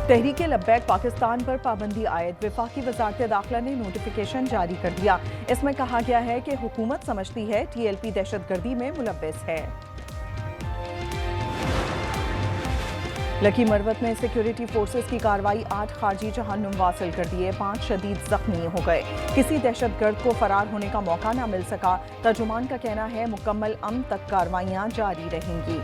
तहरीक लब्बैक पाकिस्तान पर पाबंदी आयद। वफाकी वजारत दाखिला ने नोटिफिकेशन जारी कर दिया। इसमें कहा गया है कि हुकूमत समझती है TLP दहशतगर्दी में मुलव्वस है। लकी मरवत में सिक्योरिटी फोर्सेस की कार्रवाई 8 खारजी जहन्नुम वासिल कर दिए, 5 शदीद जख्मी हो गए। किसी दहशतगर्द को फरार होने का मौका न मिल सका। तर्जुमान का कहना है मुकम्मल अमन तक कार्रवाइयां जारी रहेंगी।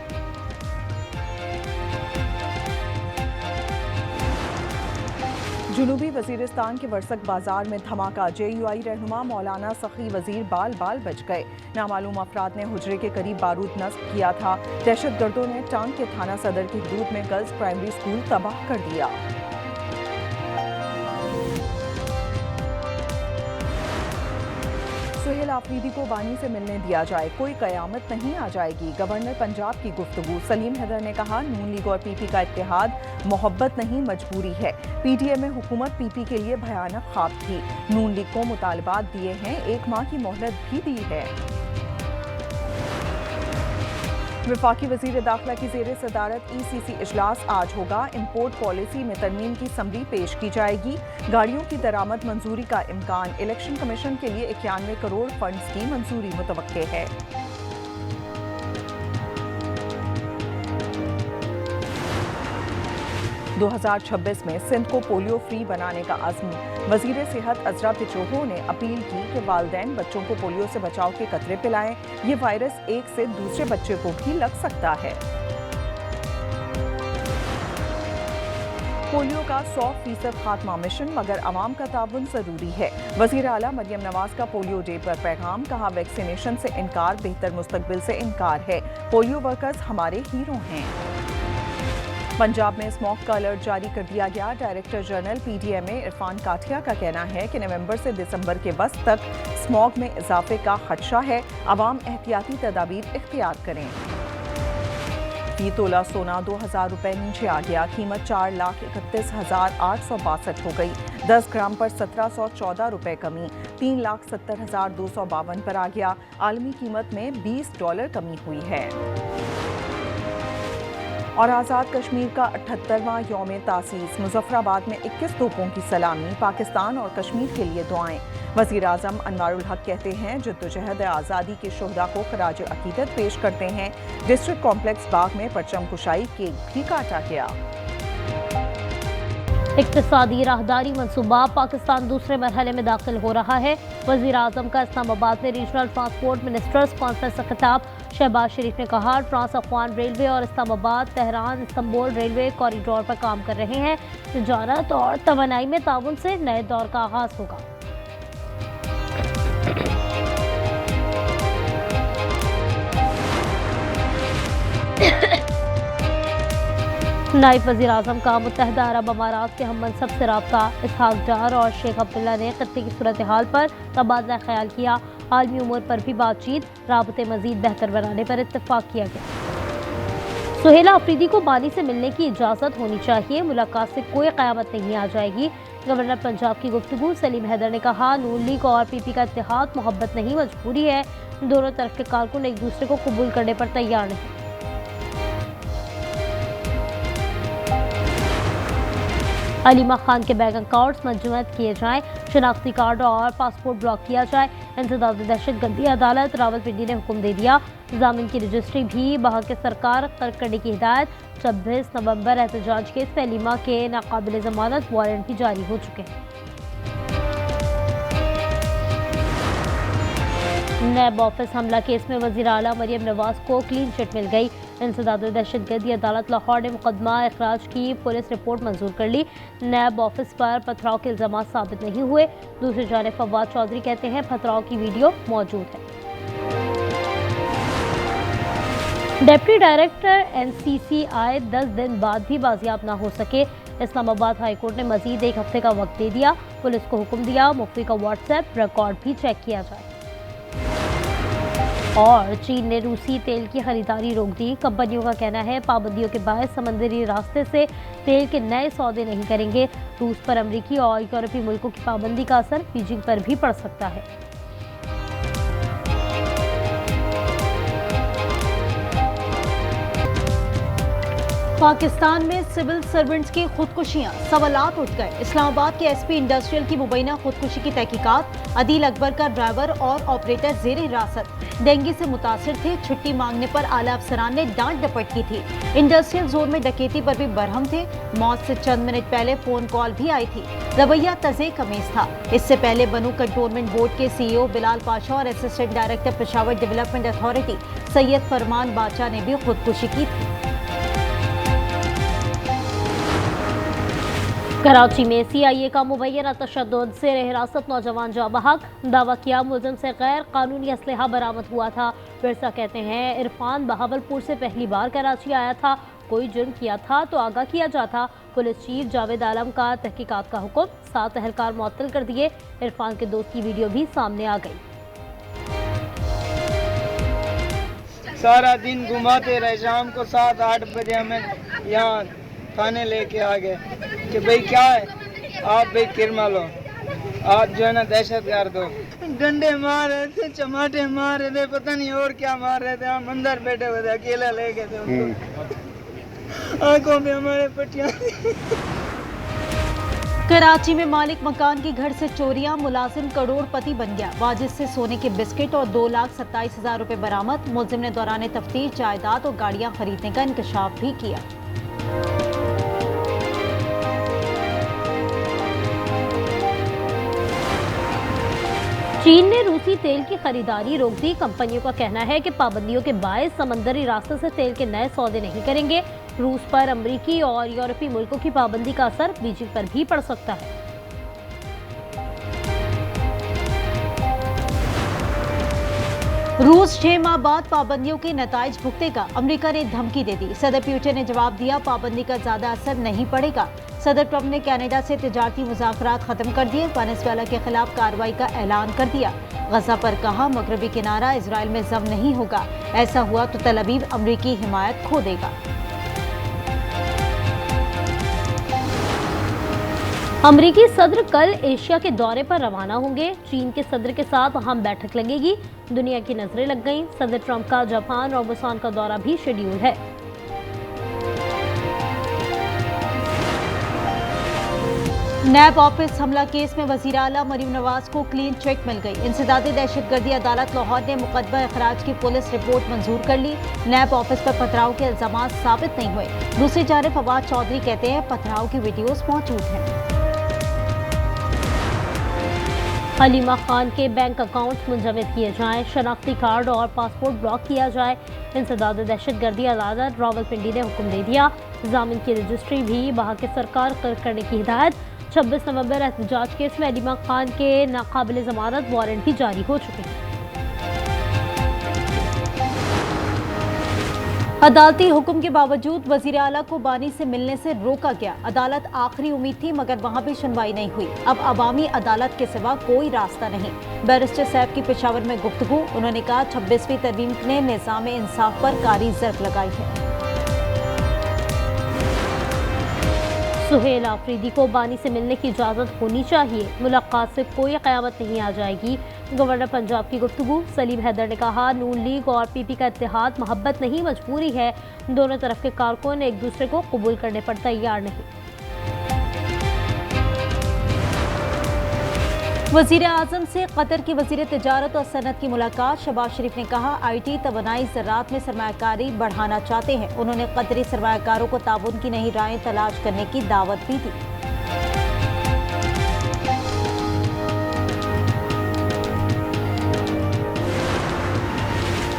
जुनूबी वजीरिस्तान के वर्सक बाजार में धमाका। JUI रहनुमा मौलाना सखी वजीर बाल बाल बच गए। नामालूम अफराद ने हुजरे के करीब बारूद नस्ब किया था। दहशतगर्दों ने टांग के थाना सदर की हदूद में गर्ल्स प्राइमरी स्कूल तबाह कर दिया। सुहेल आफरीदी को बानी से मिलने दिया जाए, कोई कयामत नहीं आ जाएगी। गवर्नर पंजाब की गुफ्तगू। सलीम हैदर ने कहा नून लीग और PP का इत्तेहाद मोहब्बत नहीं मजबूरी है। PTM में हुकूमत PP के लिए भयानक ख्वाब थी। नून लीग को मुतालबात दिए हैं, 1 माह की मोहलत भी दी है। वफाकी वजीर दाखिला की जेर सदारत ECC इजलास आज होगा। इम्पोर्ट पॉलिसी में तरमीम की समरी पेश की जाएगी। गाड़ियों की दरामद मंजूरी का इम्कान। इलेक्शन कमीशन के लिए 91 करोड़ फंड्स की मंजूरी मुतवक्के है। – 2026 में सिंध को पोलियो फ्री बनाने का अज़्म। वज़ीर सेहत अजरा पिचोहो ने अपील की कि वालिदैन बच्चों को पोलियो से बचाव के कतरे पिलाएं। ये वायरस एक से दूसरे बच्चे को भी लग सकता है। पोलियो का 100% खात्मा मिशन, मगर अवाम का ताउन जरूरी है। वज़ीर आला मरियम नवाज का पोलियो डे पर पैगाम। कहा वैक्सीनेशन से इनकार बेहतर मुस्तकबिल से इनकार है। पोलियो वर्कर्स हमारे हीरो हैं। पंजाब में स्मॉग का अलर्ट जारी कर दिया गया। डायरेक्टर जनरल PTMA इरफान काठिया का कहना है कि नवंबर से दिसंबर के वस्त तक स्मॉग में इजाफे का खदशा है। अवाम एहतियाती तदाबीर इख्तियार करें। फी तोला सोना 2000 रुपए नीचे आ गया। कीमत 4,31,862 हो गई। 10 ग्राम पर 1714 रुपए कमी। 3,70,252 पर आ गया। आलमी कीमत में $20 कमी हुई है। और आज़ाद कश्मीर का 78वां यौम तासीस। मुजफ्फराबाद में 21 तोपों की सलामी। पाकिस्तान और कश्मीर के लिए दुआएं। वज़ीर आज़म अनवारुल हक कहते हैं जद्दोजहद आज़ादी के शोहदा को खराज अकीदत पेश करते हैं। डिस्ट्रिक्ट कॉम्प्लेक्स बाग में परचम कुशाई केक भी काटा गया। इक्तिसादी राहदारी मनसूबा पाकिस्तान दूसरे मरहले में दाखिल हो रहा है। वज़ीर आज़म का इस्लामाबाद में रीजनल ट्रांसपोर्ट मिनिस्टर्स कॉन्फ्रेंस से खिताब। शहबाज शरीफ ने कहा ट्रांस अफ़गान रेलवे और Islamabad Tehran Istanbul railway corridor पर काम कर रहे हैं। तिजारत और तवानाई में ताउन से नए दौर का आगाज होगा। नायब वज़ीर आज़म का मुत्तहदा अरब अमारात के हम मनसब से रब्ता। इसहाक डार और शेख अब्दुल्ला ने खत्ते की सूरत हाल पर तबादला ख्याल किया। आलमी उमूर पर भी बातचीत। राबते मजीद बेहतर बनाने पर इत्तेफाक किया गया। सुहेल आफरीदी को बानी से मिलने की इजाज़त होनी चाहिए, मुलाकात से कोई क़यामत नहीं आ जाएगी। गवर्नर पंजाब की गुफ्तगू। सलीम हैदर ने कहा नून लीग और PP का इत्तेहाद मोहब्बत नहीं मजबूरी है। दोनों तरफ के कारकुन एक दूसरे को कबूल करने पर तैयार नहीं। अलीमा खान के बैंक अकाउंट्स मंजूद किए जाएं। शनाख्ती कार्ड और पासपोर्ट ब्लॉक किया जाए। इंसदाद दहशतगर्दी अदालत रावलपिंडी ने हुक्म दे दिया। जामिन की रजिस्ट्री भी बहक सरकार तर्क करने की हिदायत। 26 नवंबर एहतजाज केस में अलीमा के नाकाबिल जमानत वारंट भी जारी हो चुके हैं। नैब ऑफिस हमला केस में वज़ीर आला मरियम नवाज को क्लीन चिट मिल गई। इंसदाद दहशतगर्दी अदालत लाहौर ने मुकदमा अखराज की पुलिस रिपोर्ट मंजूर कर ली। नैब ऑफिस पर पथराव के इल्जाम साबित नहीं हुए। दूसरी जानिब फवाद चौधरी कहते हैं पथराव की वीडियो मौजूद है। डिप्टी डायरेक्टर NCCI 10 दिन बाद भी बाजियाब न हो सके। इस्लामाबाद हाई कोर्ट ने मजीद 1 हफ्ते का वक्त दे दिया। पुलिस को हुक्म दिया मुख्फी का WhatsApp रिकॉर्ड भी चेक किया जाए। और चीन ने रूसी तेल की खरीदारी रोक दी। कंपनियों का कहना है पाबंदियों के बायस समंदरी रास्ते से तेल के नए सौदे नहीं करेंगे। रूस पर अमेरिकी और यूरोपीय मुल्कों की पाबंदी का असर बीजिंग पर भी पड़ सकता है। पाकिस्तान में सिविल सर्वेंट्स की खुदकुशियां, सवालात उठ गए। इस्लामाबाद के एसपी इंडस्ट्रियल की मुबैना खुदकुशी की तहकीकात। अदील अकबर का ड्राइवर और ऑपरेटर जेर हिरासत। डेंगू से मुतासिर थे, छुट्टी मांगने पर आला अफसरान ने डांट डपट की थी। इंडस्ट्रियल जोन में डकैती पर भी बरहम थे। मौत से चंद मिनट पहले फोन कॉल भी आई थी। रवैया तजे कमीज था। इससे पहले बनू कंटोनमेंट बोर्ड के सीईओ बिलाल पाशा और assistant director Peshawar development authority Syed Farman Badshah ने भी खुदकुशी की थी। कराची में सीआईए का मुबैना तशद्दुद से हिरासत नौजवान जाँ बहक। दावा किया मुलजिम से गैर कानूनी असलहा बरामद हुआ था। विरसा कहते हैं इरफान बहावलपुर से पहली बार कराची आया था। कोई जुर्म किया था तो आगाह किया जाता। पुलिस चीफ जावेद आलम का तहकीकात का हुक्म। 7 अहलकार मुअत्तल कर दिए। इरफान के दोस्त की वीडियो भी सामने आ गई। सारा दिन घुमाते रहे, शाम को 7-8 बजे हमें यहाँ थाने लेके आ गए कि भाई क्या है, आप भाई किरमल हो, आप जो है ना दहशतगर्द हो। डंडे मार रहे थे, चमाटे मार रहे थे, पता नहीं और क्या मार रहे थे। हम अंदर बैठे हुए थे, अकेला ले गए थे उनको। आंखों में हमारे पट्टियां। कराची में मालिक मकान की घर से चोरियां, मुलाजिम करोड़पति बन गया। वाजिद से सोने के बिस्किट और 2,27,000 रुपए बरामद। मुलजिम ने दौरान तफ्तीश जायदाद और गाड़ियां खरीदने का इंकशाफ भी किया। चीन ने रूसी तेल की खरीदारी रोक दी। कंपनियों का कहना है कि पाबंदियों के बायस समंदरी रास्ते से तेल के नए सौदे नहीं करेंगे। रूस पर अमेरिकी और यूरोपीय मुल्कों की पाबंदी का असर बीजिंग पर भी पड़ सकता है। रूस 6 माह बाद पाबंदियों के नताइज भुगतेगा। अमेरिका ने धमकी दे दी। सदर पुतिन ने जवाब दिया, पाबंदी का ज्यादा असर नहीं पड़ेगा। सदर ट्रंप ने कनाडा से तिजारती मुज़ाकरात खत्म कर दिए। वेनेजुएला के खिलाफ कार्रवाई का ऐलान कर दिया। गजा पर कहा, मगरबी किनारा इजराइल में जम नहीं होगा। ऐसा हुआ तो तल अवीव अमरीकी हिमायत खो देगा। अमरीकी सदर कल एशिया के दौरे पर रवाना होंगे। चीन के सदर के साथ अहम बैठक लगेगी। दुनिया की नजरें लग गईं। सदर ट्रंप का जापान और बुसान का दौरा भी शेड्यूल है। नैब ऑफिस हमला केस में वजीर आला मरीम नवाज को क्लीन चिट मिल गई। इंसदादी दहशतगर्दी अदालत लाहौर ने मुकदमा अखराज की पुलिस रिपोर्ट मंजूर कर ली। नैब ऑफिस पर पथराव के इल्जामात साबित नहीं हुए। दूसरी जानिब फवाद चौधरी कहते हैं पथराव की वीडियोस मौजूद हैं। हलीमा खान के बैंक अकाउंट्स मुंजमद किए जाएं। शनाख्ती कार्ड और पासपोर्ट ब्लॉक किया जाए। इंसदाद दहशतगर्दी अदालत रावलपिंडी ने हुक्म दे दिया। जामिन की रजिस्ट्री भी बहाके सरकार करने की हिदायत। 26 नवंबर एहतजाज केस में हलीमा खान के नाकाबिल जमानत वारंट भी जारी हो चुके हैं। अदालती हुक्म के बावजूद वजीर आला को बानी से मिलने से रोका गया। अदालत आखिरी उम्मीद थी मगर वहां भी सुनवाई नहीं हुई। अब अवामी अदालत के सिवा कोई रास्ता नहीं। बैरिस्टर सैफ की पेशावर में गुफ्तगू। उन्होंने कहा 26वीं तरमीम ने निज़ाम इंसाफ पर कारी ज़र्ब लगाई है। सुहेल आफरीदी को बानी से मिलने की इजाज़त होनी चाहिए। मुलाकात से कोई क़यामत नहीं आ जाएगी। गवर्नर पंजाब की गुफ्तगू। सलीम हैदर ने कहा नून लीग और पीपी का इत्तेहाद मोहब्बत नहीं मजबूरी है। दोनों तरफ के कारकुन एक दूसरे को कबूल करने पर तैयार नहीं। वजीर आजम से कतर की वजीर तिजारत और सनत की मुलाकात। शहबाज शरीफ ने कहा IT तवानाई ज़राअत में सरमायाकारी बढ़ाना चाहते हैं। उन्होंने कतरी सरमायाकारों को ताउन की नई राहें तलाश करने की दावत भी दी।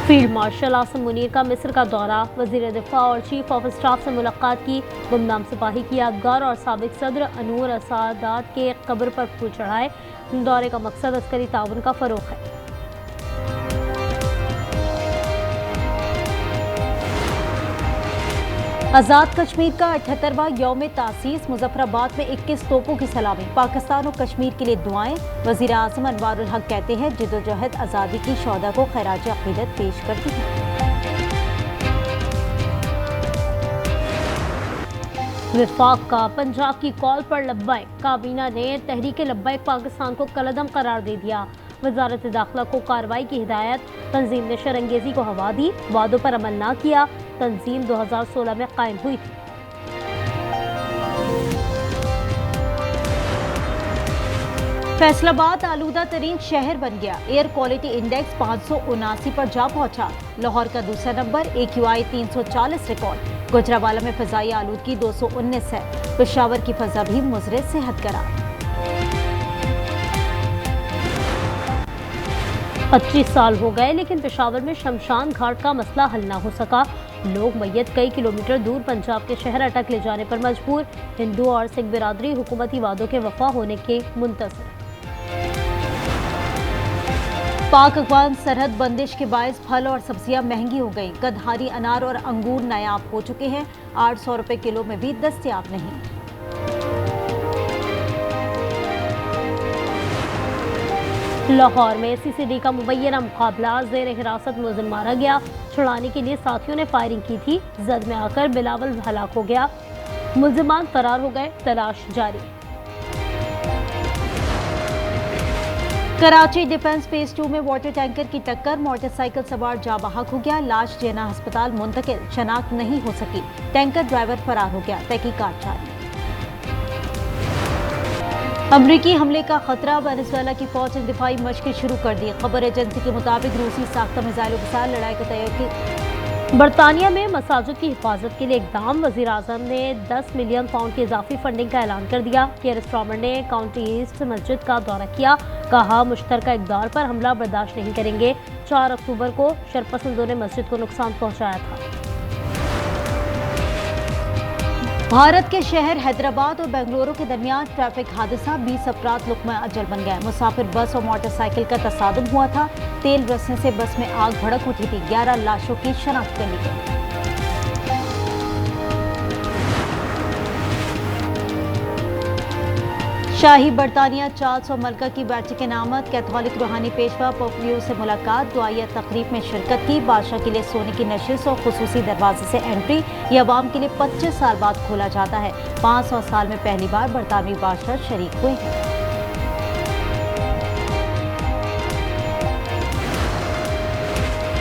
फील्ड मार्शल आसिम मुनीर का मिस्र का दौरा। वजीर दिफा और चीफ ऑफ स्टाफ से मुलाकात की। गुमनाम सिपाही की यादगार और साबिक सदर अनूर असादात के कब्र पर फूल चढ़ाए। दौरे का मकसद अस्करी ताउन का फरोग है। आज़ाद कश्मीर का 78वां यौम तासीस। मुजफ्फराबाद में 21 तोपों की सलामी। पाकिस्तान और कश्मीर के लिए दुआएं। वजीर आज़म अनवारुल हक कहते हैं जिद्दोजहद आज़ादी की शौदा को खैराज अक़ीदत पेश करती है। विफाक का पंजाब की कॉल पर लब्बैक। काबीना ने तहरीक लब्बैक पाकिस्तान को कलअदम करार दे दिया। वजारत दाखिला को कार्रवाई की हिदायत। तंजीम ने शरंगेजी को हवा दी। वादों पर अमल ना किया। तंजीम 2016 में कायम हुई थी। फैसलाबाद आलूदा तरीन शहर बन गया। एयर क्वालिटी इंडेक्स 579 पर जा पहुंचा। लाहौर का दूसरा नंबर AQI 340 रिकॉर्ड। गुजरावाला में फजाई आलूदगी 219 है। पेशावर की फजा भी मुजरे सेहत करार। 25 साल हो गए लेकिन पेशावर में शमशान घाट का मसला हल ना हो सका। लोग मैयत कई किलोमीटर दूर पंजाब के शहर अटक ले जाने पर मजबूर। हिंदू और सिख बिरादरी हुकूमती वादों के वफा होने के मुंतज़िर। पाक अफगान सरहद बंदिश के बायस फल और सब्जियां महंगी हो गई। कदहारी अनार और अंगूर नायाब हो चुके हैं। 800 रुपए किलो में भी दस्तयाब नहीं। लाहौर में CCD का मुबैना मुकाबला, ज़ेर हिरासत मुलजिम मारा गया। छुड़ाने के लिए साथियों ने फायरिंग की थी। जद में आकर बिलावल हलाक हो गया। मुलजिमान फरार हो गए, तलाश जारी। कराची डिफेंस फेज 2 में वाटर टैंकर की टक्कर, मोटरसाइकिल सवार जाँ बहक हो गया। लाश जेना अस्पताल मुंतकिल, शनाख्त नहीं हो सकी। टैंकर ड्राइवर फरार हो गया, तहकीकात जारी। अमरीकी हमले का खतरा, वेनेजुएला की फौज ने दिफाई मशक़ें शुरू कर दी। खबर एजेंसी के मुताबिक रूसी साख्ता मिसाइलों के साथ लड़ाई का तैयारी। बरतानिया में मसाजिद की हिफाजत के लिए इक़दाम, वज़ीर आज़म ने 10 मिलियन पाउंड की इजाफी फंडिंग का ऐलान कर दिया। केयर स्टार्मर ने काउंटी ईस्ट मस्जिद का दौरा किया। कहा मुश्तरका इक़दार पर हमला बर्दाश्त नहीं करेंगे। 4 अक्टूबर को शरपसंदों ने मस्जिद को नुकसान पहुँचाया था। भारत के शहर हैदराबाद और बेंगलुरु के दरमियान ट्रैफिक हादसा, 20 अफराद लुक़मा अजल बन गए। मुसाफिर बस और मोटरसाइकिल का तसादुम हुआ था। तेल बरसने से बस में आग भड़क उठी थी। 11 लाशों की शनाख्त कर ली गई। शाही बरतानिया चार्ल्स और मलका की बैठक नामत, कैथोलिक रूहानी पेशवा पोप लियो से मुलाकात, दुआया तकरीब में शिरकत की। बादशाह के लिए सोने की नशिश और खुसूसी दरवाजे से एंट्री। यह अवाम के लिए 25 साल बाद खोला जाता है। 500 साल में पहली बार बरतानवी बादशाह शरीक हुए हैं।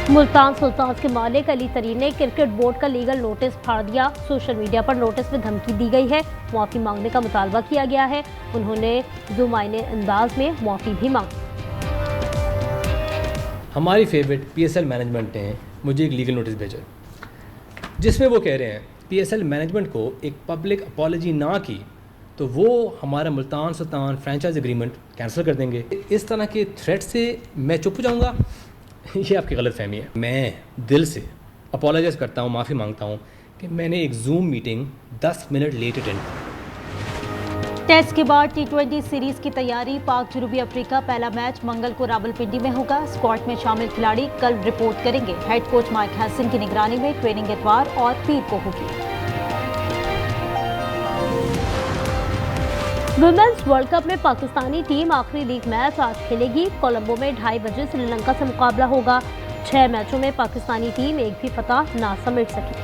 मुल्तान सुल्तान्स के मालिक अली तरीन ने क्रिकेट बोर्ड का लीगल नोटिस फाड़ दिया। सोशल मीडिया पर नोटिस में धमकी दी गई है। माफ़ी मांगने का मुतालबा किया गया है। उन्होंने जुमाइने अंदाज में माफ़ी भी मांगी। हमारी फेवरेट PSL मैनेजमेंट ने मुझे एक लीगल नोटिस भेजा जिसमें वो कह रहे हैं PSL मैनेजमेंट को एक पब्लिक अपॉलॉजी ना की तो वो हमारा Multan Sultan franchise agreement cancel कर देंगे। इस तरह के थ्रेट से मैं चुप हो जाऊँगा, ये आपकी गलत फहमी है। मैं दिल से अपॉलोजाइज़ करता हूँ, माफ़ी मांगता हूँ कि मैंने एक Zoom meeting 10 minute late attend की। टेस्ट के बाद T20 सीरीज की तैयारी। पाक जनूबी अफ्रीका पहला मैच मंगल को रावलपिंडी में होगा। स्क्वाड में शामिल खिलाड़ी कल रिपोर्ट करेंगे। हेड कोच माइक हैसन की निगरानी में ट्रेनिंग इतवार और पीर को होगी। वुमेन्स वर्ल्ड कप में पाकिस्तानी टीम आखिरी लीग मैच आज खेलेगी। कोलंबो में 2:30 बजे श्रीलंका से मुकाबला होगा। 6 मैचों में पाकिस्तानी टीम एक भी फतह ना समेट सकी।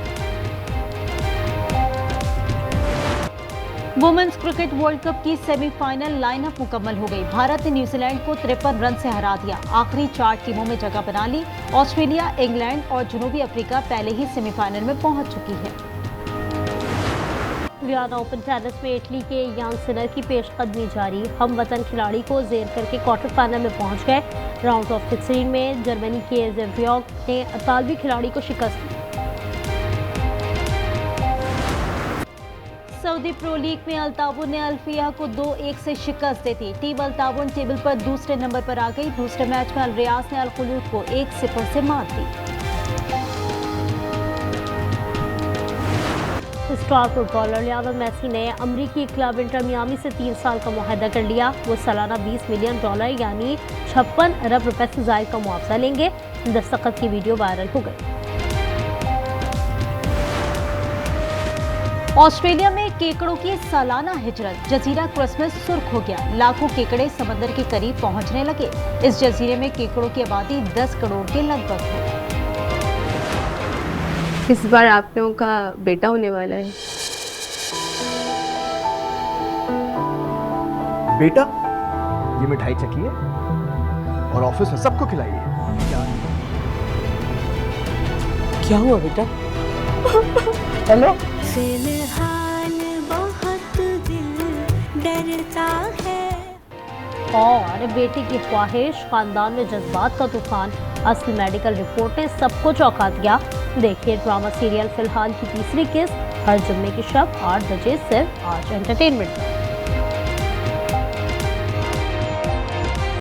वुमेन्स क्रिकेट वर्ल्ड कप की सेमीफाइनल लाइनअप मुकम्मल हो गई। भारत ने न्यूजीलैंड को 53 रन से हरा दिया। आखिरी 4 टीमों में जगह बना ली। ऑस्ट्रेलिया, इंग्लैंड और जनूबी अफ्रीका पहले ही सेमीफाइनल में पहुंच चुकी है। वियना ओपन टेनिस में इटली के यांग सिनर की पेशकदमी जारी। हम वतन खिलाड़ी को जेर करके क्वार्टर फाइनल में पहुंच गए। राउंड ऑफ 16 में जर्मनी के ज़ेवरियोग ने इतालवी खिलाड़ी को शिकस्त दी। सऊदी प्रो लीग में अल्तावुन ने अल्फिया को 2-1 से शिकस्त दी थी। टीम अल्तावुन टेबल पर दूसरे नंबर पर आ गई। दूसरे मैच में अल रियाज ने अल खुलूद को 1-0 से मात दी। स्टार फुटबॉलर लियोनेल मेसी ने अमरीकी क्लब इंटर मियामी से 3 साल का मुआहदा कर लिया। वो सालाना $20 मिलियन यानी 56 अरब रुपए से ज़ायद का मुआवजा लेंगे। दस्तखत की वीडियो वायरल हो गई। ऑस्ट्रेलिया में केकड़ों की सालाना हिजरत। जजीरा क्रिसमस सुर्ख हो गया। लाखों केकड़े समंदर के करीब पहुंचने लगे। इस जजीरे में केकड़ों की आबादी 10 करोड़ के लगभग है। इस बार आप लोगों का बेटा होने वाला है। बेटा, ये मिठाई चखिए और ऑफिस में सबको खिलाइए। क्या हुआ बेटा? हेलो। फिलहाल बहुत दिल डरता है। और बेटे की ख्वाहिश, खानदान में जज्बात का तूफान, असली मेडिकल रिपोर्ट ने सबको चौंका दिया। देखिए ड्रामा सीरियल फिलहाल की तीसरी किस्त हर जुम्मे की शब 8 बजे सिर्फ आज एंटरटेनमेंट।